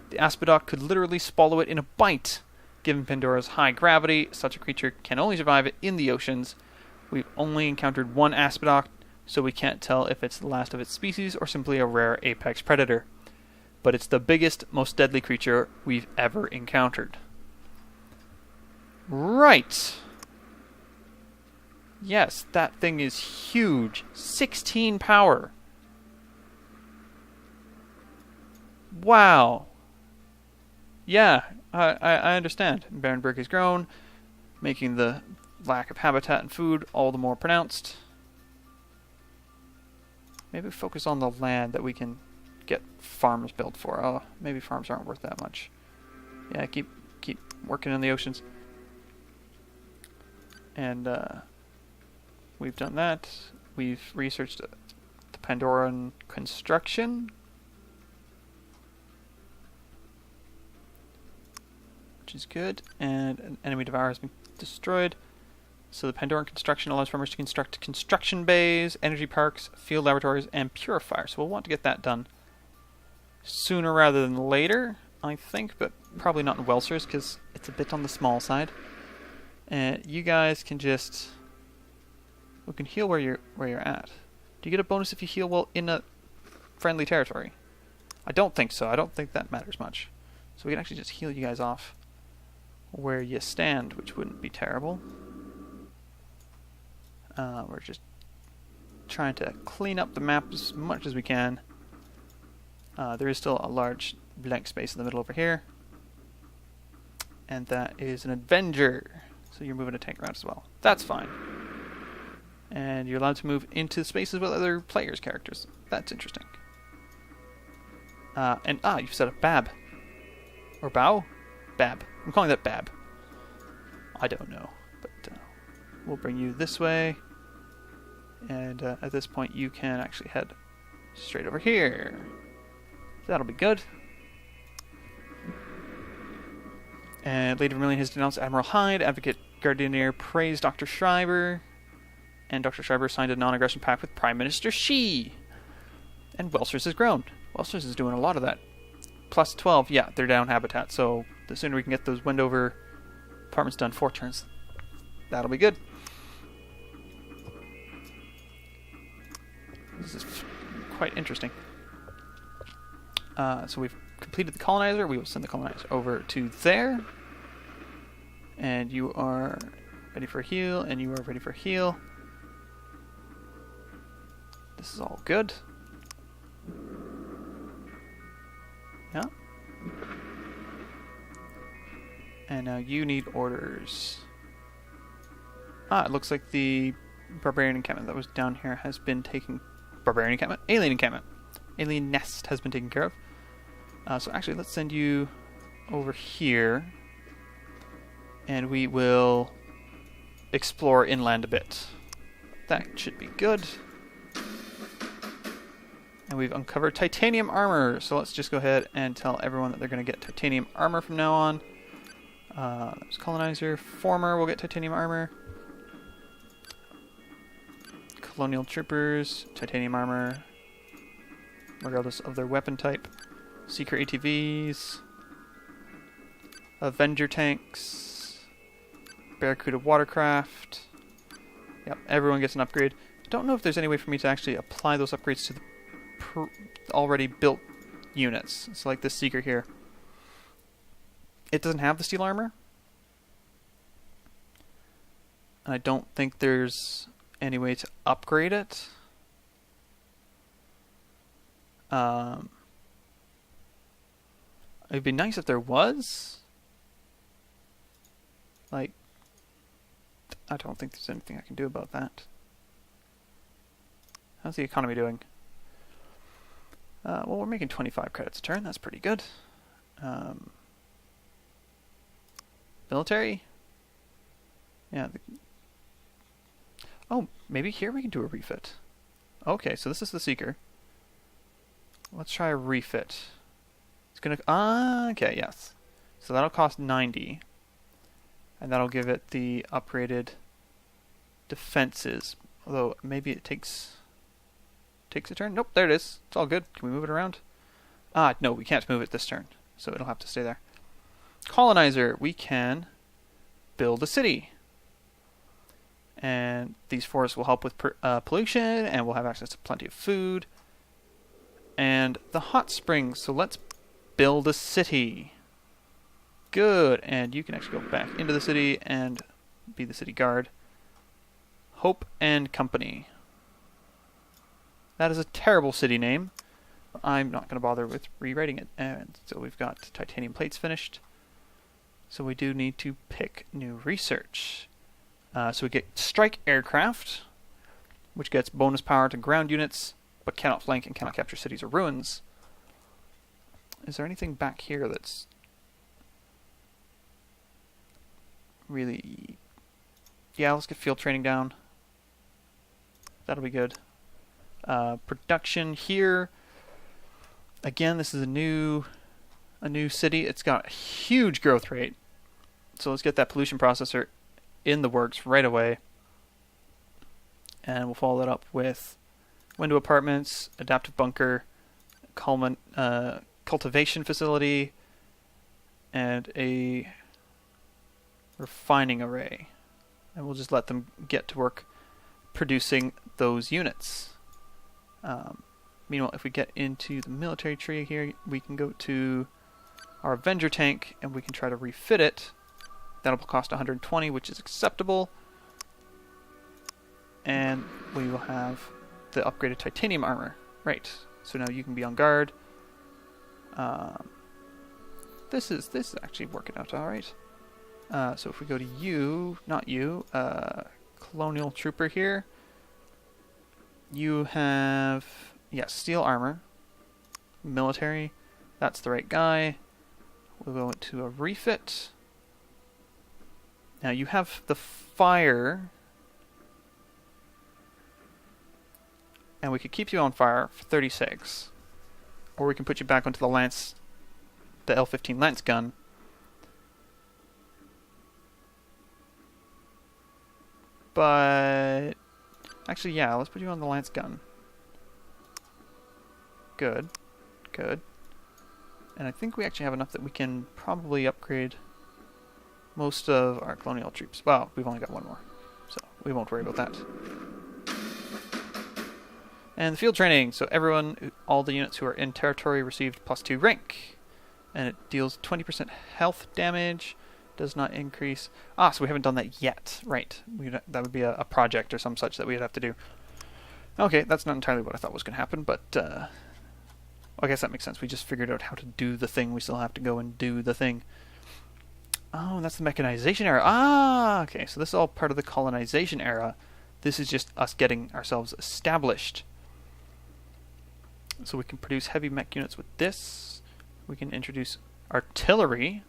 The Aspidoc could literally swallow it in a bite. Given Pandora's high gravity, such a creature can only survive in the oceans. We've only encountered one Aspidoc, so we can't tell if it's the last of its species or simply a rare apex predator. But it's the biggest, most deadly creature we've ever encountered. Right. Yes, that thing is huge. 16 power. Wow. Yeah, I understand. Barenberg has grown, making the lack of habitat and food all the more pronounced. Maybe focus on the land that we can get farms built for. Oh, maybe farms aren't worth that much. Yeah, keep working in the oceans. And we've done that. We've researched the Pandoran construction, which is good. And an enemy devourer has been destroyed. So the Pandoran construction allows farmers to construct construction bays, energy parks, field laboratories, and purifiers. So we'll want to get that done sooner rather than later, I think, but probably not in Welsers because it's a bit on the small side. And you guys can just... we can heal where you're at. Do you get a bonus if you heal while in a friendly territory? I don't think so. I don't think that matters much. So we can actually just heal you guys off where you stand, which wouldn't be terrible. We're just trying to clean up the map as much as we can. There is still a large blank space in the middle over here. And that is an Avenger. So you're moving a tank around as well. That's fine. And you're allowed to move into spaces with other players' characters. That's interesting. You've set up Bab. Or Bow? Bab. I'm calling that Bab. I don't know. But we'll bring you this way. And at this point you can actually head straight over here. That'll be good. And Lady Vermilion has denounced Admiral Hyde. Advocate Gardenier praised Dr. Schreiber. And Dr. Schreiber signed a non-aggression pact with Prime Minister Xi. And Welsers has grown. Welsers is doing a lot of that. Plus 12, yeah, they're down habitat. So the sooner we can get those Wendover apartments done 4 turns, that'll be good. This is quite interesting. So we've completed the colonizer. We will send the colonizer over to there. And you are ready for a heal, and you are ready for a heal. This is all good. Yeah. And now you need orders. It looks like the barbarian encampment that was down here has been taken... Barbarian encampment? Alien encampment. Alien nest has been taken care of. So actually, let's send you over here. And we will explore inland a bit. That should be good. And we've uncovered titanium armor. So let's just go ahead and tell everyone that they're going to get titanium armor from now on. There's colonizer. Former will get titanium armor. Colonial troopers, titanium armor, regardless of their weapon type. Seeker ATVs. Avenger tanks. Barracuda watercraft. Yep, everyone gets an upgrade. Don't know if there's any way for me to actually apply those upgrades to the already built units. So like this Seeker here. It doesn't have the steel armor. And I don't think there's any way to upgrade it. It'd be nice if there was. Like, I don't think there's anything I can do about that. How's the economy doing? Well, we're making 25 credits a turn. That's pretty good. Military? Yeah. Oh, maybe here we can do a refit. Okay, so this is the Seeker. Let's try a refit. It's gonna... okay, yes. So that'll cost 90. And that'll give it the upgraded defenses. Although, maybe it takes a turn? Nope, there it is. It's all good. Can we move it around? No, we can't move it this turn. So it'll have to stay there. Colonizer. We can build a city. And these forests will help with pollution, and we'll have access to plenty of food. And the hot springs. So let's build a city. Good. And you can actually go back into the city and be the city guard. Hope and Company. That is a terrible city name. I'm not going to bother with rewriting it. And so we've got titanium plates finished. So we do need to pick new research. So we get strike aircraft, which gets bonus power to ground units, but cannot flank and cannot capture cities or ruins. Is there anything back here that's really... Yeah, let's get field training down. That'll be good. Production here. Again, this is a new city. It's got a huge growth rate. So let's get that pollution processor in the works right away. And we'll follow that up with window apartments, adaptive bunker, cultivation facility, and a refining array. And we'll just let them get to work producing those units. Meanwhile, if we get into the military tree here, we can go to our Avenger tank and we can try to refit it. That'll cost 120, which is acceptable. And we will have the upgraded titanium armor. Right. So now you can be on guard. This is actually working out all right. So if we go to you, not you, Colonial Trooper here, you have, yes, steel armor, military, that's the right guy. We'll go into a refit. Now you have the fire, and we could keep you on fire for 36, or we can put you back onto the lance, the L15 lance gun. But Actually, yeah, let's put you on the lance gun. Good. Good. And I think we actually have enough that we can probably upgrade most of our colonial troops. Well, we've only got one more, so we won't worry about that. And the field training. So everyone, all the units who are in territory received +2 rank. And it deals 20% health damage. Does not increase. Ah, so we haven't done that yet. Right. That would be a project or some such that we'd have to do. Okay, that's not entirely what I thought was going to happen, but I guess that makes sense. We just figured out how to do the thing. We still have to go and do the thing. Oh, that's the mechanization era. Ah, okay. So this is all part of the colonization era. This is just us getting ourselves established. So we can produce heavy mech units with this. We can introduce artillery.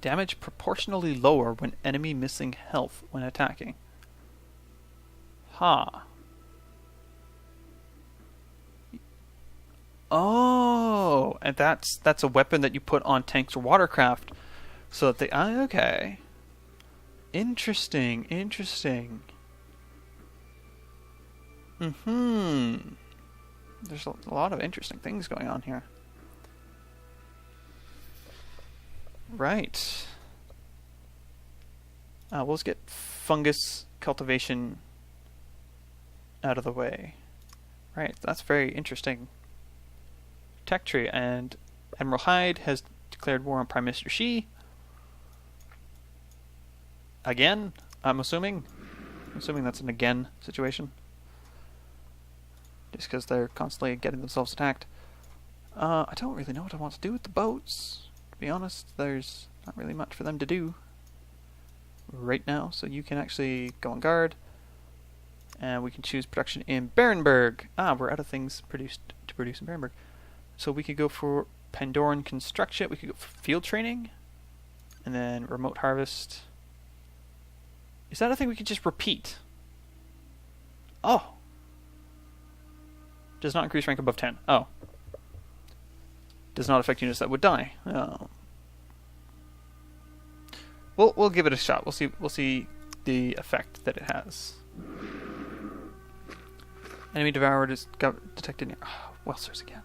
Damage proportionally lower when enemy missing health when attacking. Ha. Oh, and that's a weapon that you put on tanks or watercraft, so that they. Okay. Interesting. Interesting. There's a lot of interesting things going on here. Right. We'll just get fungus cultivation out of the way. Right, that's very interesting. Tech tree, and Admiral Hyde has declared war on Prime Minister Xi. Again, I'm assuming. That's an again situation. Just because they're constantly getting themselves attacked. I don't really know what I want to do with the boats. To be honest, there's not really much for them to do right now. So you can actually go on guard. And we can choose production in Barenberg. We're out of things to produce in Barenberg. So we could go for Pandoran construction. We could go for field training. And then remote harvest. Is that a thing we could just repeat? Oh. Does not increase rank above 10. Oh. Does not affect units that would die. Oh. We'll give it a shot. We'll see the effect that it has. Enemy devoured is detected near. Oh, Welsers again.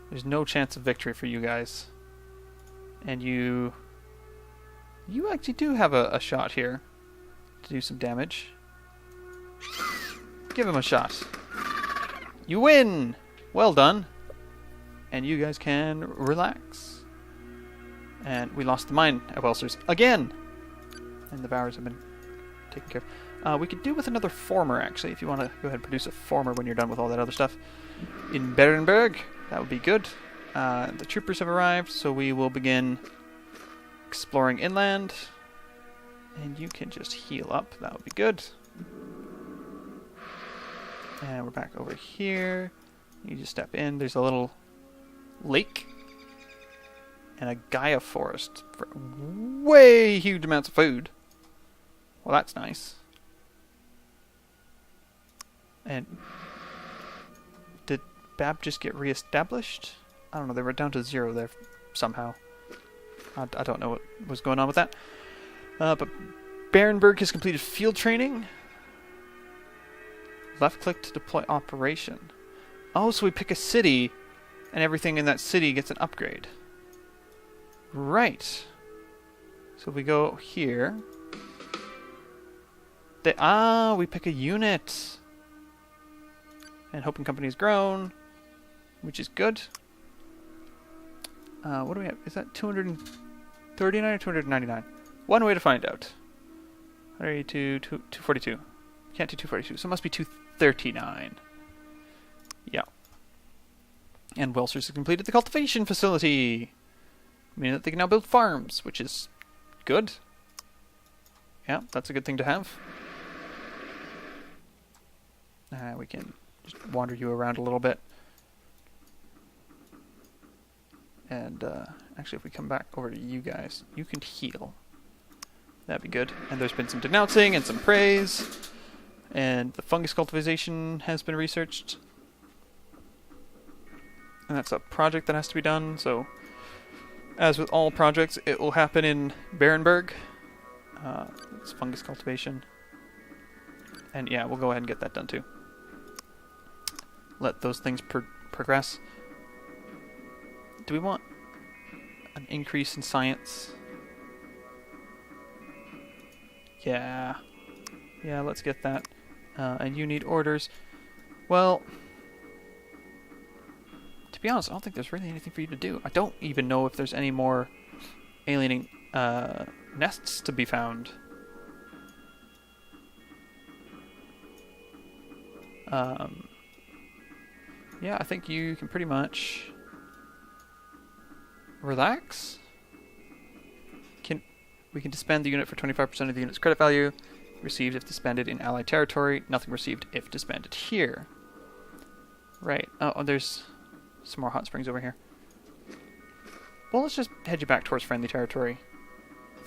There's no chance of victory for you guys. And you actually do have a shot here to do some damage. Give him a shot. You win! Well done. And you guys can relax. And we lost the mine at Welsers again! And the Bowers have been taken care of. We could do with another former, actually, if you want to go ahead and produce a former when you're done with all that other stuff. In Berenberg, that would be good. The troopers have arrived, so we will begin exploring inland. And you can just heal up, that would be good. And we're back over here. You just step in. There's a little lake and a Gaia forest for way huge amounts of food. Well, that's nice. And did Bab just get reestablished? I don't know. They were down to 0 there somehow. I don't know what was going on with that. But Barenberg has completed field training. Left click to deploy operation. Oh, so we pick a city, and everything in that city gets an upgrade. Right. So we go here. We pick a unit. And Hope and Company has grown, which is good. What do we have? Is that 239 or 299? One way to find out. 242. Can't do 242, so it must be 239. Yeah. And Welsers has completed the cultivation facility. Meaning that they can now build farms, which is good. Yeah, that's a good thing to have. We can just wander you around a little bit. And actually, if we come back over to you guys, you can heal. That'd be good. And there's been some denouncing and some praise. And the fungus cultivation has been researched. And that's a project that has to be done, so As with all projects, it will happen in Barenberg. It's fungus cultivation. And yeah, we'll go ahead and get that done too. Let those things progress. Do we want an increase in science? Yeah. Yeah, let's get that. And you need orders. Well, to be honest, I don't think there's really anything for you to do. I don't even know if there's any more aliening nests to be found. Yeah, I think you can pretty much relax. We can disband the unit for 25% of the unit's credit value. Received if disbanded in allied territory. Nothing received if disbanded here. Right. Oh, there's some more hot springs over here. Well, let's just head you back towards friendly territory.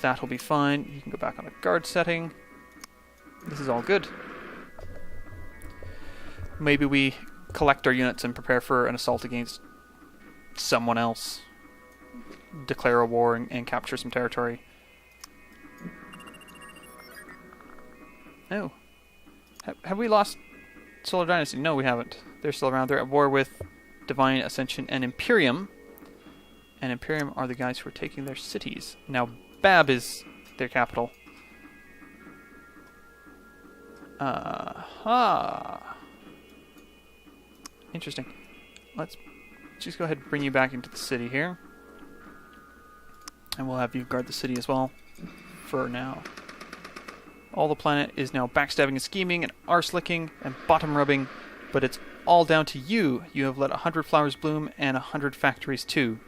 That'll be fine. You can go back on a guard setting. This is all good. Maybe we collect our units and prepare for an assault against someone else. Declare a war and capture some territory. Oh. Have we lost Solar Dynasty? No, we haven't. They're still around. They're at war with Divine Ascension and Imperium. And Imperium are the guys who are taking their cities. Now, Bab is their capital. Interesting. Let's just go ahead and bring you back into the city here. And we'll have you guard the city as well. For now. All the planet is now backstabbing and scheming and arse-licking and bottom-rubbing, but it's all down to you. You have let 100 flowers bloom and 100 factories too.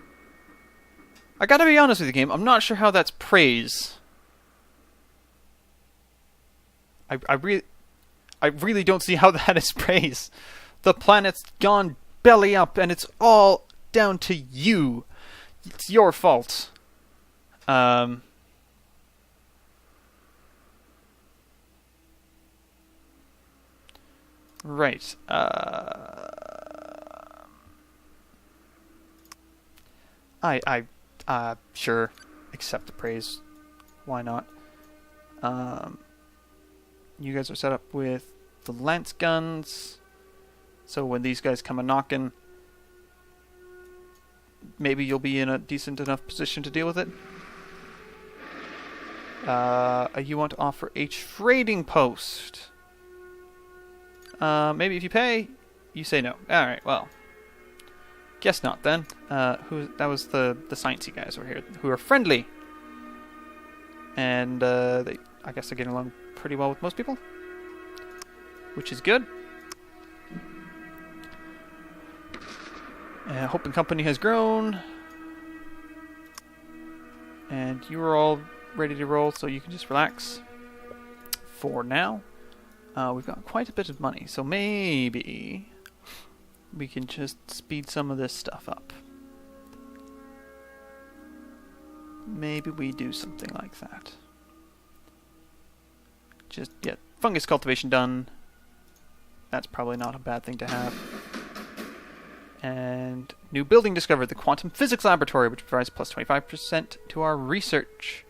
I gotta be honest with you, game. I'm not sure how that's praise. I really don't see how that is praise. The planet's gone belly up, and it's all down to you. It's your fault. Right. Sure. Accept the praise. Why not? You guys are set up with the lance guns. So when these guys come a-knocking, maybe you'll be in a decent enough position to deal with it. You want to offer a trading post. Maybe if you pay, you say no. Alright, well. Guess not then. That was the sciencey guys over here, who are friendly. And, I guess they're getting along pretty well with most people. Which is good. Hope and Company has grown. And you are all ready to roll, so you can just relax. For now. We've got quite a bit of money, so maybe we can just speed some of this stuff up. Maybe we do something like that. Just get fungus cultivation done. That's probably not a bad thing to have. And new building discovered, the Quantum Physics Laboratory, which provides plus 25% to our research.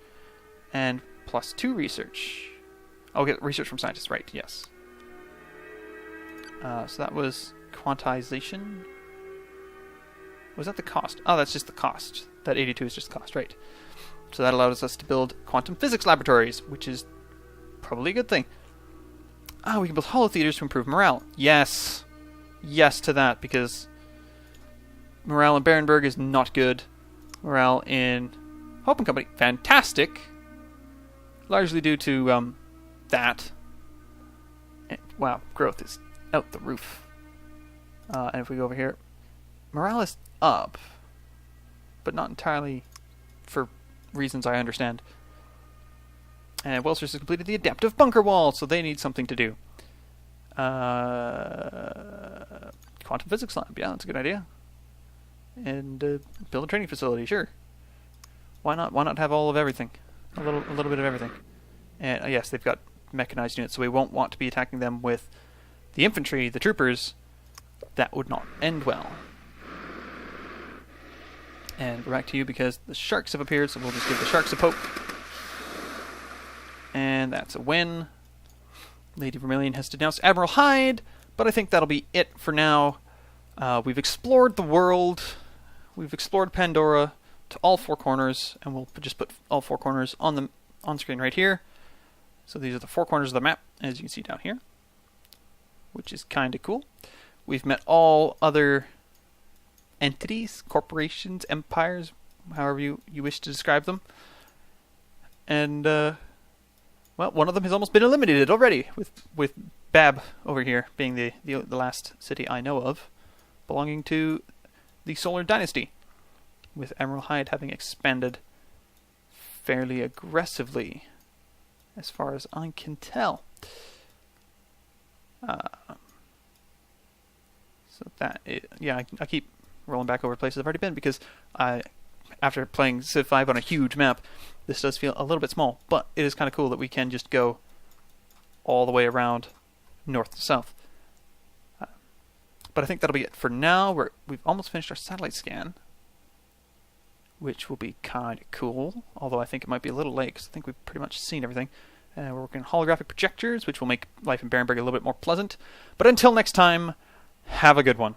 And plus 2 research. Oh, get research from scientists, right, yes. So that was quantization. Was that the cost? Oh, that's just the cost. That 82 is just the cost, right. So that allows us to build quantum physics laboratories, which is probably a good thing. We can build holo theaters to improve morale. Yes. Yes to that, because morale in Barenberg is not good. Morale in Hope and Company, fantastic. Largely due to, that. And, wow, growth is out the roof. And if we go over here, morale is up, but not entirely for reasons I understand. And Welsers has completed the adaptive bunker wall, so they need something to do. Quantum physics lab, yeah, that's a good idea. And build a training facility, sure. Why not? Why not have all of everything? A little bit of everything. And yes, they've got mechanized units, so we won't want to be attacking them with the infantry, the troopers. That would not end well. And go back to you because the sharks have appeared, so we'll just give the sharks a poke. And that's a win. Lady Vermilion has denounced Admiral Hyde, but I think that'll be it for now. We've explored the world. We've explored Pandora to all four corners, and we'll just put all four corners on screen right here. So these are the four corners of the map, as you can see down here, which is kind of cool. We've met all other entities, corporations, empires, however you wish to describe them. And, well, one of them has almost been eliminated already, with Bab over here being the last city I know of, belonging to the Solar Dynasty, with Admiral Hyde having expanded fairly aggressively, as far as I can tell. So that, yeah, I keep rolling back over places I've already been because after playing Civ 5 on a huge map, this does feel a little bit small, but it is kind of cool that we can just go all the way around north to south. But I think that'll be it for now. We've almost finished our satellite scan, which will be kind of cool, although I think it might be a little late because I think we've pretty much seen everything. We're working on holographic projectors, which will make life in Barenberg a little bit more pleasant. But until next time, have a good one.